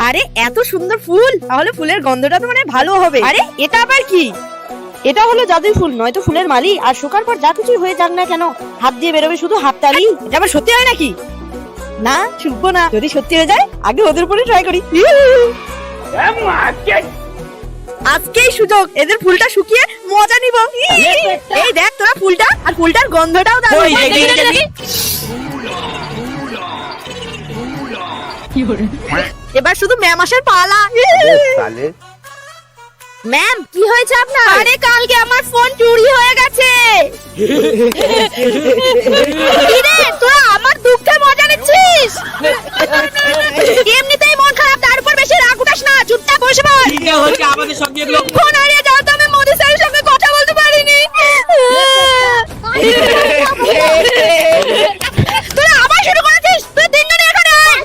আরে এত সুন্দর ফুল, তাহলে ফুলের গন্ধটা তো মানে ভালো হবে। আরে এটা আবার কি? এটা হলো জাদুই ফুল, নয়তো ফুলের মালি। আর শুকার পর যা কিছুই হয়ে যাক না কেন, হাত দিয়ে বেরোবে শুধু হাততালি। এটা আবার সত্যি হয় নাকি? না, শুনবো না। যদি সত্যি হয়ে যায় আগে ওদের উপরে ট্রাই করি। আজকেই সুযোগ, এদের ফুলটা শুকিয়ে মজা নিব। এই দেখ তোরা ফুলটা, আর ফুলটার গন্ধটাও দারুণ। এবার শুধু ম্যাম আসার পালা। ম্যাম, কি হয়েছে আপনার? আরে কালকে আমার ফোন চুরি হয়ে গেছে। কিরে তোরা আমার দুঃখে মজা নিচ্ছিস? এমনিতেই মন খারাপ, তার উপর বেশি রাগ উঠাস না, চুপচাপ বসে পড়। কি হচ্ছে আমাদের সঙ্গে এগুলো? ফোন হারিয়ে যাও তো, আমি মোদি স্যারের সঙ্গে কথা বলতে পারিনি। তোরা আবার শুরু করেছিস? তুই তিনজনই এখানে আয়।